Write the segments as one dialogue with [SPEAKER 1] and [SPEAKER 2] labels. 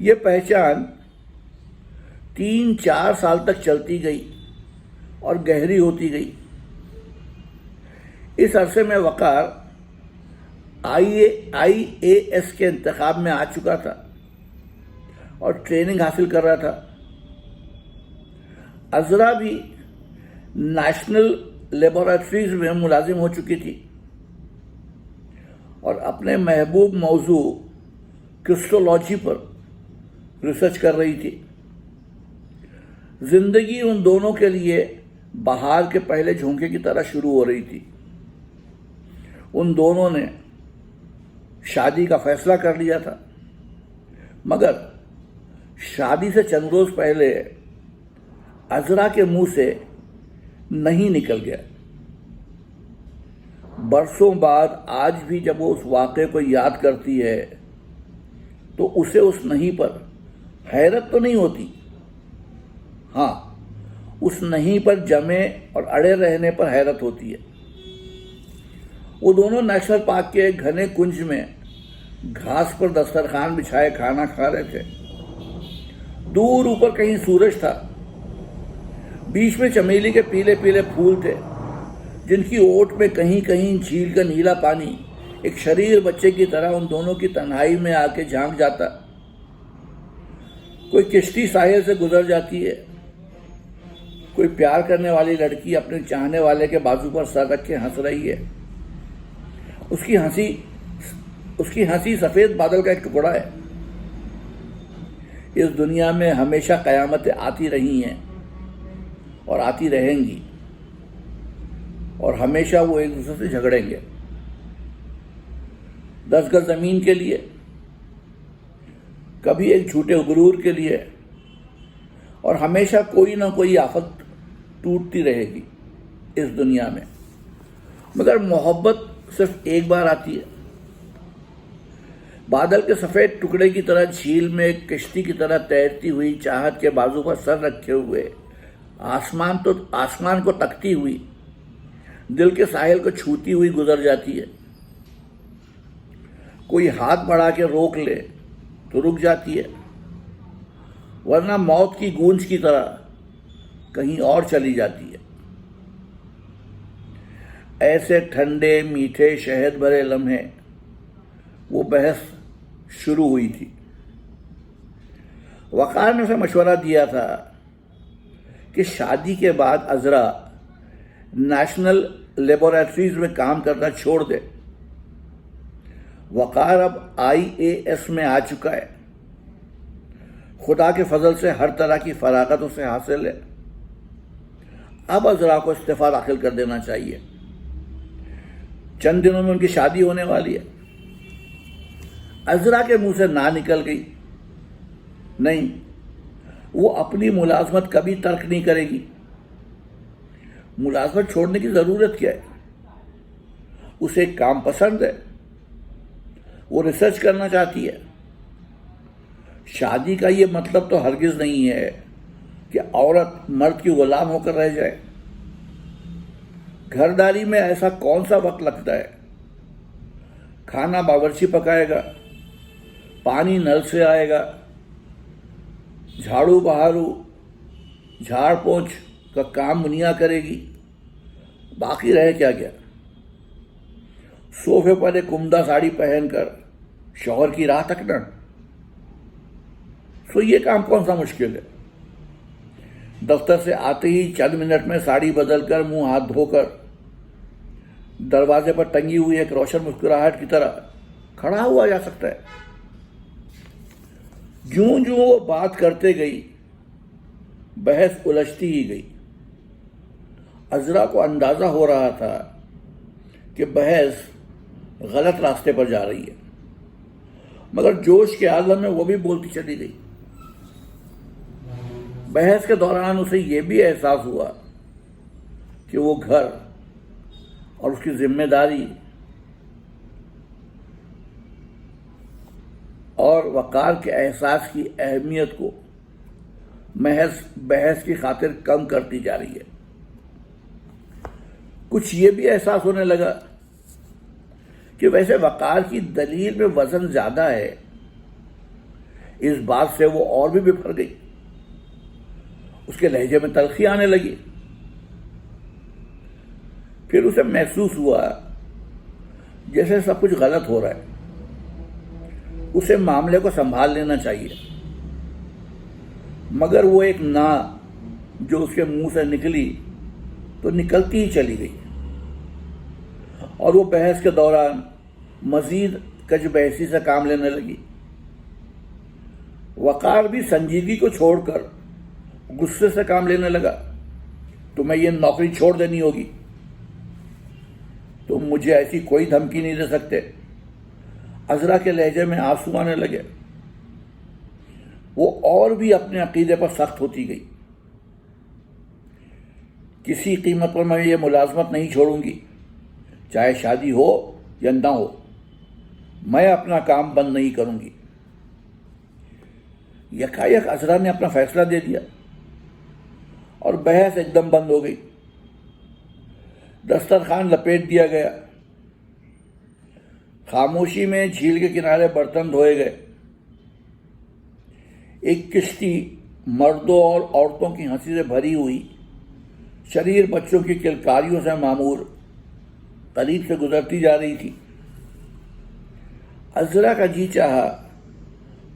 [SPEAKER 1] یہ پہچان 3-4 سال تک چلتی گئی اور گہری ہوتی گئی۔ اس عرصے میں وقار IAS کے انتخاب میں آ چکا تھا اور ٹریننگ حاصل کر رہا تھا۔ عذرا بھی نیشنل لیبارٹریز میں ملازم ہو چکی تھی اور اپنے محبوب موضوع کرسٹالوجی پر ریسرچ کر رہی تھی۔ زندگی ان دونوں کے لیے بہار کے پہلے جھونکے کی طرح شروع ہو رہی تھی۔ ان دونوں نے شادی کا فیصلہ کر لیا تھا، مگر شادی سے چند روز پہلے عذرا کے منہ سے نہیں نکل گیا۔ برسوں بعد آج بھی جب وہ اس واقعے کو یاد کرتی ہے تو اسے اس نہیں پر حیرت تو نہیں ہوتی، ہاں اس نہیں پر جمے اور اڑے رہنے پر حیرت ہوتی ہے۔ وہ دونوں نیشنل پارک کے ایک گھنے کنج میں گھاس پر دسترخوان بچھائے کھانا کھا رہے تھے۔ دور اوپر کہیں سورج تھا، بیچ میں چمیلی کے پیلے پیلے پھول تھے جن کی اوٹ میں کہیں کہیں جھیل کا نیلا پانی ایک شریر بچے کی طرح ان دونوں کی تنہائی میں آ کے جھانک جاتا۔ کوئی کشتی ساحل سے گزر جاتی ہے، کوئی پیار کرنے والی لڑکی اپنے چاہنے والے کے بازو پر سر رکھ کے ہنس رہی ہے۔ اس کی ہنسی سفید بادل کا ایک ٹکڑا ہے۔ اس دنیا میں ہمیشہ قیامتیں آتی رہی ہیں اور آتی رہیں گی، اور ہمیشہ وہ ایک دوسرے سے جھگڑیں گے۔ 10 گز زمین کے لیے، کبھی ایک جھوٹے غرور کے لیے، اور ہمیشہ کوئی نہ کوئی آفت ٹوٹتی رہے گی اس دنیا میں۔ مگر محبت صرف ایک بار آتی ہے۔ بادل کے سفید ٹکڑے کی طرح جھیل میں ایک کشتی کی طرح تیرتی ہوئی چاہت کے بازو پر سر رکھے ہوئے آسمان کو تکتی ہوئی دل کے ساحل کو چھوتی ہوئی گزر جاتی ہے۔ کوئی ہاتھ بڑھا کے روک لے تو رک جاتی ہے، ورنہ موت کی گونج کی طرح کہیں اور چلی جاتی ہے۔ ایسے ٹھنڈے میٹھے شہد بھرے لمحے وہ بحث شروع ہوئی تھی۔ وقار نے اسے مشورہ دیا تھا کہ شادی کے بعد عذرا نیشنل لیبارٹریز میں کام کرنا چھوڑ دے۔ وقار اب IAS میں آ چکا ہے، خدا کے فضل سے ہر طرح کی فراغت اسے حاصل ہے۔ اب عذرا کو استعفیٰ داخل کر دینا چاہیے۔ چند دنوں میں ان کی شادی ہونے والی ہے۔ عذرا کے منہ سے نہ نکل گئی، نہیں، وہ اپنی ملازمت کبھی ترک نہیں کرے گی۔ ملازمت چھوڑنے کی ضرورت کیا ہے؟ اسے ایک کام پسند ہے، وہ ریسرچ کرنا چاہتی ہے۔ شادی کا یہ مطلب تو ہرگز نہیں ہے کہ عورت مرد کی غلام ہو کر رہ جائے۔ گھرداری میں ایسا کون سا وقت لگتا ہے؟ کھانا باورچی پکائے گا، پانی نل سے آئے گا، جھاڑو بہارو جھاڑ پونچھ کا کام منیا کرے گی، باقی رہ کیا گیا؟ صوفے پر ایک عمدہ ساڑی پہن کر شوہر کی راہ تکنا، سو یہ کام کون سا مشکل ہے؟ دفتر سے آتے ہی چند منٹ میں ساڑی بدل کر منہ ہاتھ دھو کر دروازے پر ٹنگی ہوئی ایک روشن مسکراہٹ کی طرح کھڑا ہوا جا سکتا ہے۔ جوں جوں وہ بات کرتے گئی بحث الجھتی ہی گئی۔ عذرا کو اندازہ ہو رہا تھا کہ بحث غلط راستے پر جا رہی ہے، مگر جوش کے عالم میں وہ بھی بولتی چلی گئی۔ بحث کے دوران اسے یہ بھی احساس ہوا کہ وہ گھر اور اس کی ذمہ داری اور وقار کے احساس کی اہمیت کو محض بحث کی خاطر کم کرتی جا رہی ہے۔ کچھ یہ بھی احساس ہونے لگا کہ ویسے وقار کی دلیل میں وزن زیادہ ہے، اس بات سے وہ اور بھی بپھر گئی، اس کے لہجے میں تلخی آنے لگی۔ پھر اسے محسوس ہوا جیسے سب کچھ غلط ہو رہا ہے، اسے معاملے کو سنبھال لینا چاہیے، مگر وہ ایک نا جو اس کے منہ سے نکلی تو نکلتی ہی چلی گئی، اور وہ بحث کے دوران مزید کج بحثی سے کام لینے لگی۔ وقار بھی سنجیدگی کو چھوڑ کر غصے سے کام لینے لگا۔ تمہیں یہ نوکری چھوڑ دینی ہوگی، تم مجھے ایسی کوئی دھمکی نہیں دے سکتے۔ عذرا کے لہجے میں آنسو آنے لگے۔ وہ اور بھی اپنے عقیدے پر سخت ہوتی گئی۔ کسی قیمت پر میں یہ ملازمت نہیں چھوڑوں گی، چاہے شادی ہو یا نہ ہو، میں اپنا کام بند نہیں کروں گی۔ یکایک عذرا نے اپنا فیصلہ دے دیا اور بحث ایک دم بند ہو گئی۔ دسترخوان لپیٹ دیا گیا، خاموشی میں جھیل کے کنارے برتن دھوئے گئے۔ ایک کشتی مردوں اور عورتوں کی ہنسی سے بھری ہوئی، شریر بچوں کی کلکاریوں سے معمور قریب سے گزرتی جا رہی تھی۔ عذرا کا جی چاہا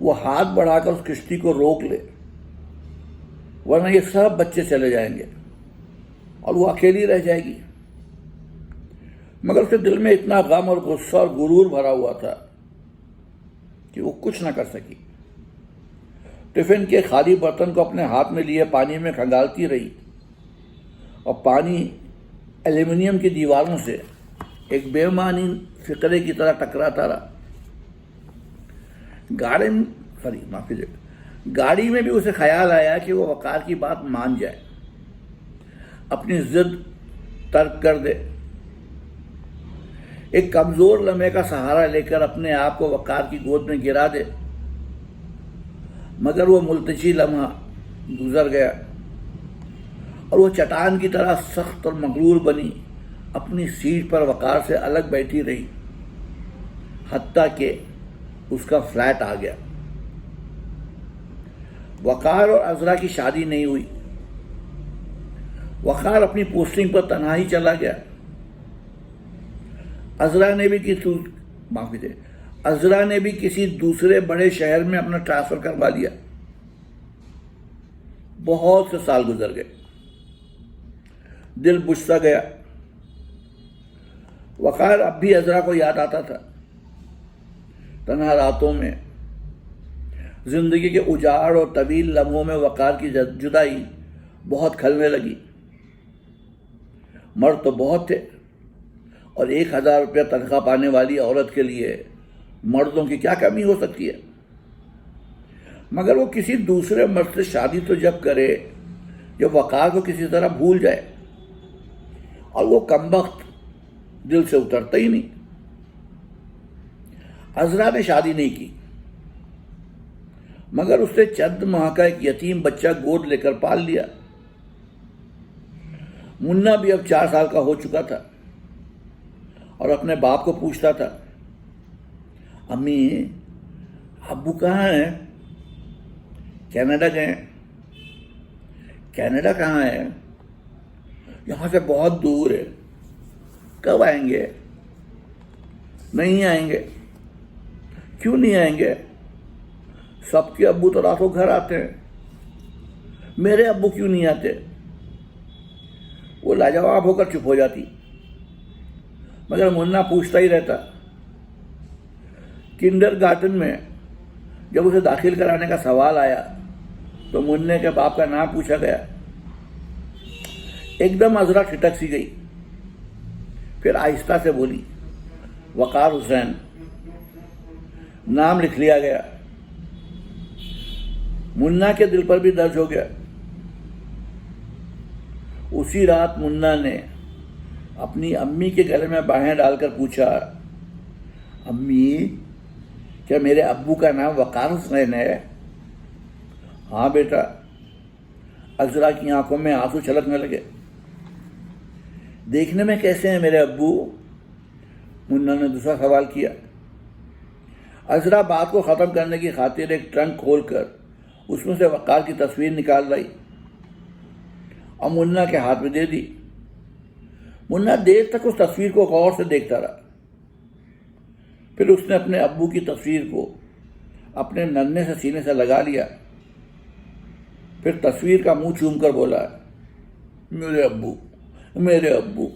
[SPEAKER 1] وہ ہاتھ بڑھا کر اس کشتی کو روک لے، ورنہ یہ سب بچے چلے جائیں گے اور وہ اکیلی رہ جائے گی، مگر اس کے دل میں اتنا غم اور غصہ اور غرور بھرا ہوا تھا کہ وہ کچھ نہ کر سکی۔ ٹفن کے خالی برتن کو اپنے ہاتھ میں لیے پانی میں کھنگالتی رہی، اور پانی ایلومینیم کی دیواروں سے ایک بے معنی فقرے کی طرح ٹکراتا رہا۔ گاڑی میں بھی اسے خیال آیا کہ وہ وقار کی بات مان جائے، اپنی ضد ترک کر دے، ایک کمزور لمحے کا سہارا لے کر اپنے آپ کو وقار کی گود میں گرا دے، مگر وہ ملتجی لمحہ گزر گیا اور وہ چٹان کی طرح سخت اور مغرور بنی اپنی سیٹ پر وقار سے الگ بیٹھی رہی، حتیٰ کہ اس کا فلیٹ آ گیا۔ وقار اور عذرا کی شادی نہیں ہوئی۔ وقار اپنی پوسٹنگ پر تنہا ہی چلا گیا۔ عذرا نے بھی کسی دوسرے بڑے شہر میں اپنا ٹرانسفر کروا لیا۔ بہت سے سال گزر گئے، دل بجھتا گیا۔ وقار اب بھی عذرا کو یاد آتا تھا۔ تنہا راتوں میں، زندگی کے اجاڑ اور طویل لمحوں میں وقار کی جدائی بہت کھلنے لگی۔ مرد تو بہت تھے، اور 1000 روپیہ تنخواہ پانے والی عورت کے لیے مردوں کی کیا کمی ہو سکتی ہے؟ مگر وہ کسی دوسرے مرد سے شادی تو جب کرے جب وقار کو کسی طرح بھول جائے، اور وہ کمبخت دل سے اترتا ہی نہیں۔ عذرا نے شادی نہیں کی، مگر اس نے چند ماہ کا ایک یتیم بچہ گود لے کر پال لیا۔ منا بھی اب 4 سال کا ہو چکا تھا اور اپنے باپ کو پوچھتا تھا، امی ابو کہاں ہیں؟ کینیڈا گئے۔ کینیڈا کہاں ہے؟ یہاں سے بہت دور ہے۔ کب آئیں گے؟ نہیں آئیں گے۔ کیوں نہیں آئیں گے؟ سب کے ابو تو راتوں گھر آتے ہیں، میرے ابو کیوں نہیں آتے؟ وہ لاجواب ہو کر چپ ہو جاتی، مگر منا پوچھتا ہی رہتا۔ کنڈر گارٹن میں جب اسے داخل کرانے کا سوال آیا تو مننے کے باپ کا نام پوچھا گیا۔ ایک دم عذرا ٹھٹک سی گئی، پھر آہستہ سے بولی، وقار حسین۔ نام لکھ لیا گیا۔ منا کے دل پر بھی درد ہو گیا۔ اسی رات منا نے اپنی امی کے گلے میں باہیں ڈال کر پوچھا، امی کیا میرے ابو کا نام وقار حسین ہے؟ ہاں بیٹا۔ عذرا کی آنکھوں میں آنسو چھلکنے لگے۔ دیکھنے میں کیسے ہیں میرے ابو؟ منا نے دوسرا سوال کیا۔ عذرا بات کو ختم کرنے کی خاطر ایک ٹرنک کھول کر اس میں سے وقار کی تصویر نکال لائی اور منا کے ہاتھ میں دے دی۔ منا دیر تک اس تصویر کو غور سے دیکھتا رہا، پھر اس نے اپنے ابو کی تصویر کو اپنے ننھے سے سینے سے لگا لیا، پھر تصویر کا منہ چوم کر بولا، میرے ابو، میرے ابو۔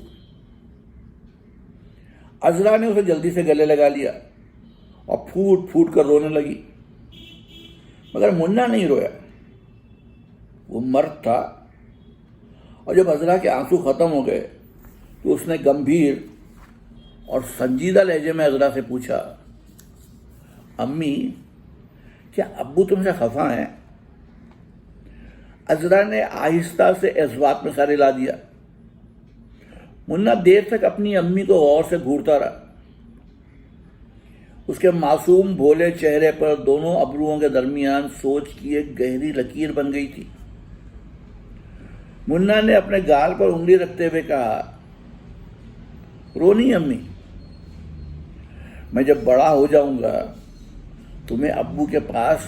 [SPEAKER 1] عذرا نے اسے جلدی سے گلے لگا لیا اور پھوٹ پھوٹ کر رونے لگی، مگر منا نہیں رویا، وہ مرد تھا۔ اور جب عذرا کے آنسو ختم ہو گئے تو اس نے گمبھیر اور سنجیدہ لہجے میں عذرا سے پوچھا، امی، کیا ابو تم سے خفا ہیں؟ عذرا نے آہستہ سے اس بات میں سر ہلا دیا۔ منا دیر تک اپنی امی کو غور سے گھورتا رہا۔ اس کے معصوم بھولے چہرے پر دونوں ابروؤں کے درمیان سوچ کی ایک گہری لکیر بن گئی تھی۔ منا نے اپنے گال پر انگلی رکھتے ہوئے کہا، رونی امی، میں جب بڑا ہو جاؤں گا تمہیں ابو کے پاس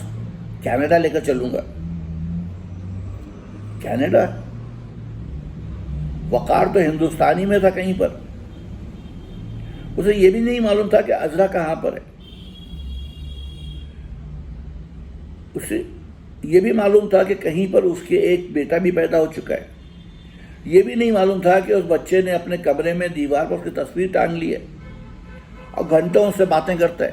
[SPEAKER 1] کینیڈا لے کر چلوں گا۔ کینیڈا؟ وقار تو ہندوستانی میں تھا کہیں پر، اسے یہ بھی نہیں معلوم تھا کہ عذرا کہاں پر ہے۔ اسے یہ بھی معلوم تھا کہ کہیں پر اس کے ایک بیٹا بھی پیدا ہو چکا ہے۔ یہ بھی نہیں معلوم تھا کہ اس بچے نے اپنے کمرے میں دیوار پر اس کی تصویر ٹانگ لی ہے اور گھنٹوں اس سے باتیں کرتا ہے۔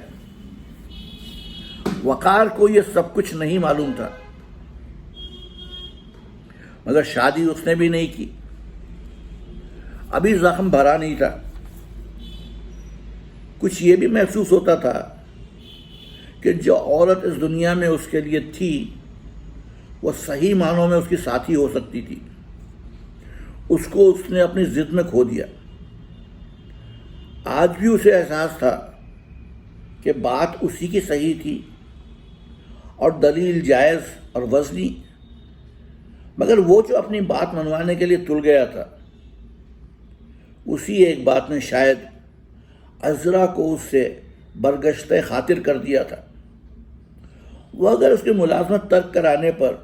[SPEAKER 1] وقار کو یہ سب کچھ نہیں معلوم تھا، مگر شادی اس نے بھی نہیں کی، ابھی زخم بھرا نہیں تھا۔ کچھ یہ بھی محسوس ہوتا تھا کہ جو عورت اس دنیا میں اس کے لیے تھی وہ صحیح معنوں میں اس کی ساتھی ہو سکتی تھی۔ اس کو اس نے اپنی ضد میں کھو دیا۔ آج بھی اسے احساس تھا کہ بات اسی کی صحیح تھی اور دلیل جائز اور وزنی، مگر وہ جو اپنی بات منوانے کے لیے تل گیا تھا، اسی ایک بات نے شاید عذرا کو اس سے برگشتہ خاطر کر دیا تھا۔ وہ اگر اس کی ملازمت ترک کرانے پر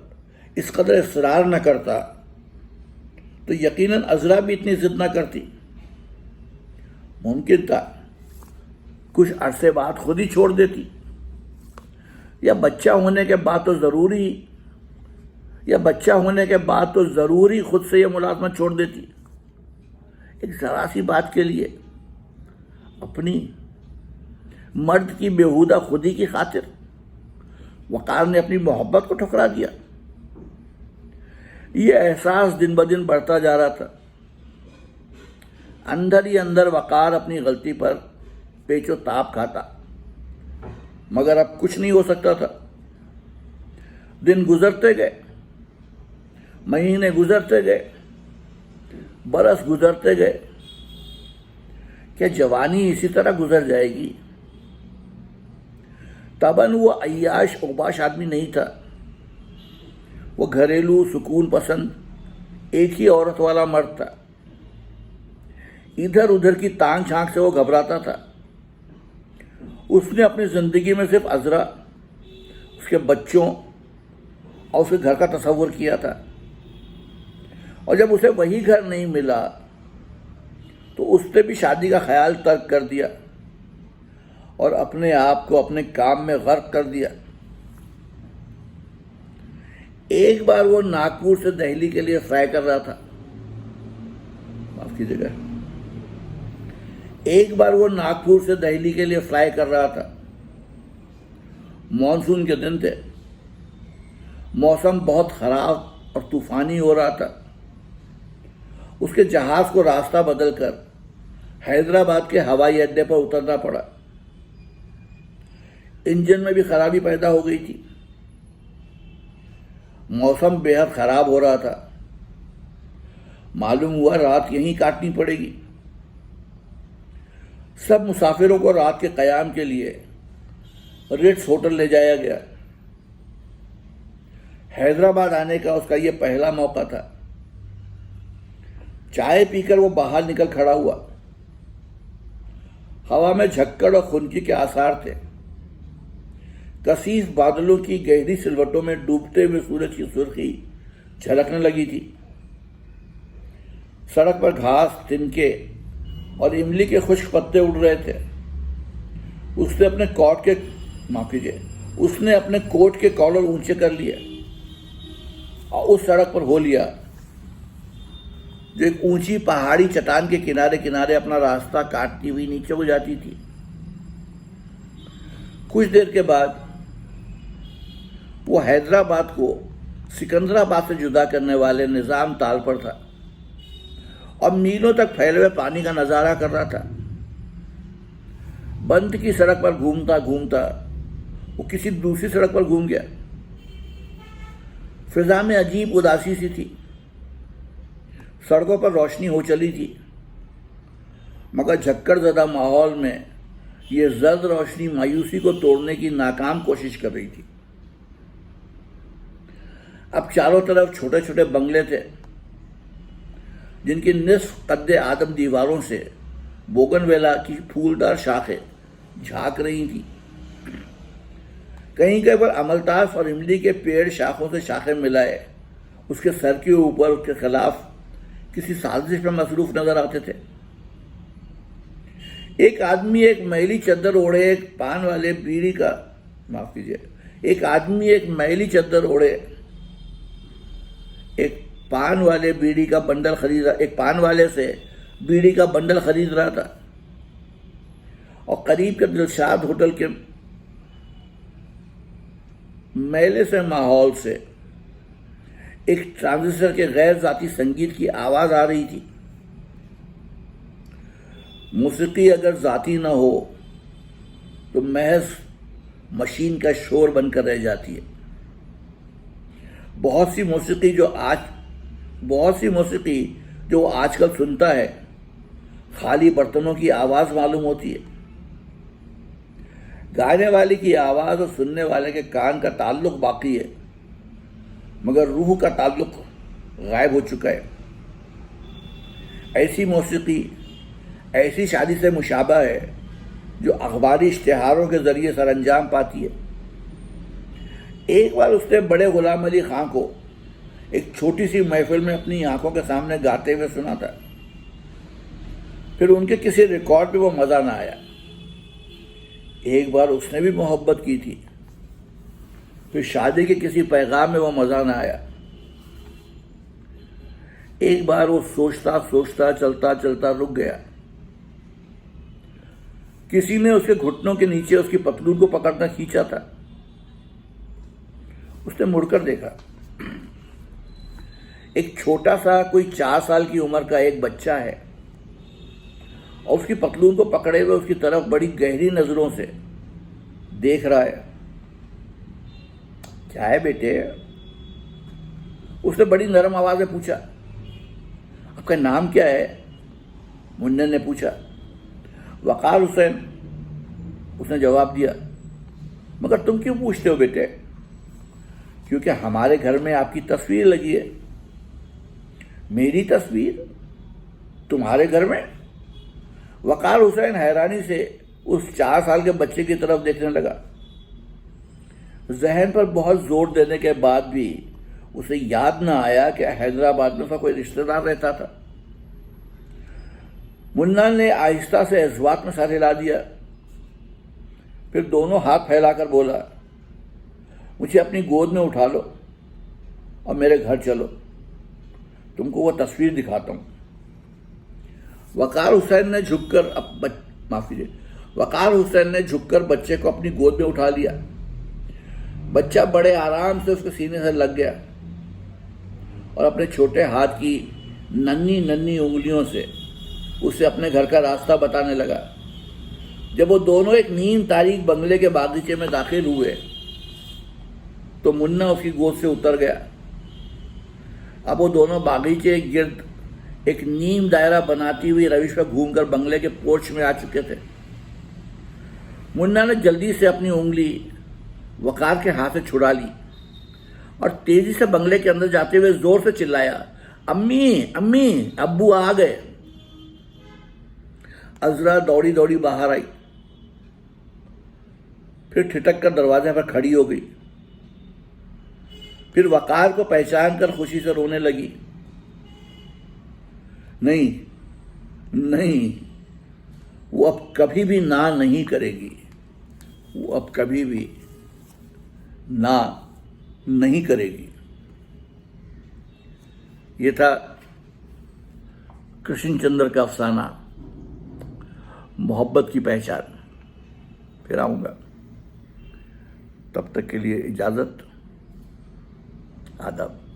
[SPEAKER 1] اس قدر اصرار نہ کرتا تو یقیناً عذرا بھی اتنی ضد نہ کرتی۔ ممکن تھا کچھ عرصے بعد خود ہی چھوڑ دیتی، یا بچہ ہونے کے بعد تو ضروری خود سے یہ ملازمت چھوڑ دیتی، ایک ذرا سی بات کے لیے، اپنی مرد کی بیہودہ خودی کی خاطر۔ وقار نے اپنی محبت کو ٹھکرا دیا۔ یہ احساس دن بدن بڑھتا جا رہا تھا۔ اندر ہی اندر وقار اپنی غلطی پر پیچ و تاب کھاتا، مگر اب کچھ نہیں ہو سکتا تھا۔ دن گزرتے گئے، مہینے گزرتے گئے، برس گزرتے گئے۔ کیا جوانی اسی طرح گزر جائے گی؟ طبعاً وہ عیاش اوباش آدمی نہیں تھا، وہ گھریلو سکون پسند ایک ہی عورت والا مرد تھا۔ ادھر ادھر کی تانگ چھانک سے وہ گھبراتا تھا۔ اس نے اپنی زندگی میں صرف عذرا، اس کے بچوں اور اس کے گھر کا تصور کیا تھا، اور جب اسے وہی گھر نہیں ملا تو اس نے بھی شادی کا خیال ترک کر دیا اور اپنے آپ کو اپنے کام میں غرق کر دیا۔ ایک بار وہ ناگپور سے دہلی کے لیے فلائی کر رہا تھا، معاف کیجیے گا، ایک بار وہ ناگپور سے دہلی کے لیے فلائی کر رہا تھا۔ مانسون کے دن تھے، موسم بہت خراب اور طوفانی ہو رہا تھا۔ اس کے جہاز کو راستہ بدل کر حیدرآباد کے ہوائی اڈے پر اترنا پڑا۔ انجن میں بھی خرابی پیدا ہو گئی تھی۔ موسم بے حد خراب ہو رہا تھا۔ معلوم ہوا رات یہیں کاٹنی پڑے گی۔ سب مسافروں کو رات کے قیام کے لیے ریٹس ہوٹل لے جایا گیا۔ حیدرآباد آنے کا اس کا یہ پہلا موقع تھا۔ چائے پی کر وہ باہر نکل کھڑا ہوا۔ ہوا میں جھکڑ اور خنکی کے آثار تھے۔ کثیف بادلوں کی گہری سلوٹوں میں ڈوبتے ہوئے سورج کی سرخی جھلکنے لگی تھی۔ سڑک پر گھاس، تنکے اور املی کے خشک پتے اڑ رہے تھے۔ اس نے اپنے کوٹ کے کالر اونچے کر لیے اور اس سڑک پر ہو لیا جو ایک اونچی پہاڑی چٹان کے کنارے کنارے اپنا راستہ کاٹتی ہوئی نیچے کو جاتی تھی۔ کچھ دیر کے بعد وہ حیدرآباد کو سکندرآباد سے جدا کرنے والے نظام تال پر تھا اور میلوں تک پھیلے ہوئے پانی کا نظارہ کر رہا تھا۔ بند کی سڑک پر گھومتا گھومتا وہ کسی دوسری سڑک پر گھوم گیا۔ فضا میں عجیب اداسی سی تھی۔ سڑکوں پر روشنی ہو چلی تھی، مگر جھکڑ زدہ ماحول میں یہ زرد روشنی مایوسی کو توڑنے کی ناکام کوشش کر رہی تھی۔ اب چاروں طرف چھوٹے چھوٹے بنگلے تھے جن کی نصف قد آدم دیواروں سے بوگن ویلا کی پھولدار شاخیں جھانک رہی تھی۔ کہیں کہیں پر املتاس اور املی کے پیڑ شاخوں سے شاخیں ملائے اس کے سر کے اوپر اس کے خلاف کسی سازش میں مصروف نظر آتے تھے۔ ایک آدمی ایک میلی چادر اوڑھے ایک پان والے بیڑی کا ایک آدمی ایک میلی چادر اوڑھے ایک پان والے بیڑی کا بنڈل خرید رہا ایک پان والے سے بیڑی کا بنڈل خرید رہا تھا اور قریب کے دلشاد ہوٹل کے میلے سے ماحول سے ایک ٹرانزسٹر کے غیر ذاتی سنگیت کی آواز آ رہی تھی۔ موسیقی اگر ذاتی نہ ہو تو محض مشین کا شور بن کر رہ جاتی ہے۔ بہت سی موسیقی جو آج کل سنتا ہے خالی برتنوں کی آواز معلوم ہوتی ہے۔ گانے والے کی آواز اور سننے والے کے کان کا تعلق باقی ہے، مگر روح کا تعلق غائب ہو چکا ہے۔ ایسی موسیقی ایسی شادی سے مشابہ ہے جو اخباری اشتہاروں کے ذریعے سر انجام پاتی ہے۔ ایک بار اس نے بڑے غلام علی خان کو ایک چھوٹی سی محفل میں اپنی آنکھوں کے سامنے گاتے ہوئے سنا تھا۔ پھر ان کے کسی ریکارڈ پہ وہ مزہ نہ آیا۔ ایک بار اس نے بھی محبت کی تھی، پھر شادی کے کسی پیغام میں وہ مزہ نہ آیا۔ ایک بار وہ سوچتا سوچتا چلتا چلتا رک گیا۔ کسی نے اس کے گھٹنوں کے نیچے اس کی پتلون کو پکڑنا کھینچا تھا۔ اس نے مڑ کر دیکھا، ایک چھوٹا سا کوئی 4 سال کی عمر کا ایک بچہ ہے اور اس کی پتلون کو پکڑے ہوئے اس کی طرف بڑی گہری نظروں سے دیکھ رہا ہے۔ کیا ہے بیٹے؟ اس نے بڑی نرم آواز میں پوچھا۔ آپ کا نام کیا ہے؟ منّے نے پوچھا۔ وقار حسین، اس نے جواب دیا۔ مگر تم کیوں پوچھتے ہو بیٹے؟ کیونکہ ہمارے گھر میں آپ کی تصویر لگی ہے۔ میری تصویر تمہارے گھر میں؟ وقار حسین حیرانی سے اس 4 سال کے بچے کی طرف دیکھنے لگا۔ ذہن پر بہت زور دینے کے بعد بھی اسے یاد نہ آیا کہ حیدرآباد میں اس کا کوئی رشتہ دار رہتا تھا۔ منا نے آہستہ سے اثبات میں سر ہلا دیا، پھر دونوں ہاتھ پھیلا کر بولا، مجھے اپنی گود میں اٹھا لو اور میرے گھر چلو، تم کو وہ تصویر دکھاتا ہوں۔ وقار حسین نے جھک کر بچے کو اپنی گود میں اٹھا لیا۔ بچہ بڑے آرام سے اس کے سینے سے لگ گیا اور اپنے چھوٹے ہاتھ کی ننھی ننھی انگلیوں سے اسے اپنے گھر کا راستہ بتانے لگا۔ جب وہ دونوں ایک نیم تاریک بنگلے کے باغیچے میں داخل ہوئے تو منا اس کی گود سے اتر گیا۔ اب وہ دونوں باغیچے کے گرد ایک نیم دائرہ بناتی ہوئی روش پر گھوم کر بنگلے کے پورچ میں آ چکے تھے۔ منا نے جلدی سے اپنی انگلی وقار کے ہاتھ سے چھڑا لی اور تیزی سے بنگلے کے اندر جاتے ہوئے زور سے چلایا، امی امی، ابو آ گئے۔ عذرا دوڑی دوڑی باہر آئی۔ پھر ٹھٹک کر دروازے پر کھڑی ہو گئی. پھر وقار کو پہچان کر خوشی سے رونے لگی. نہیں، وہ اب کبھی بھی نہ نہیں کرے گی. وہ اب کبھی بھی نہ نہیں کرے گی. یہ تھا کرشن چندر کا افسانہ محبت کی پہچان. پھر آؤں گا، تب تک کے لیے اجازت. آداب.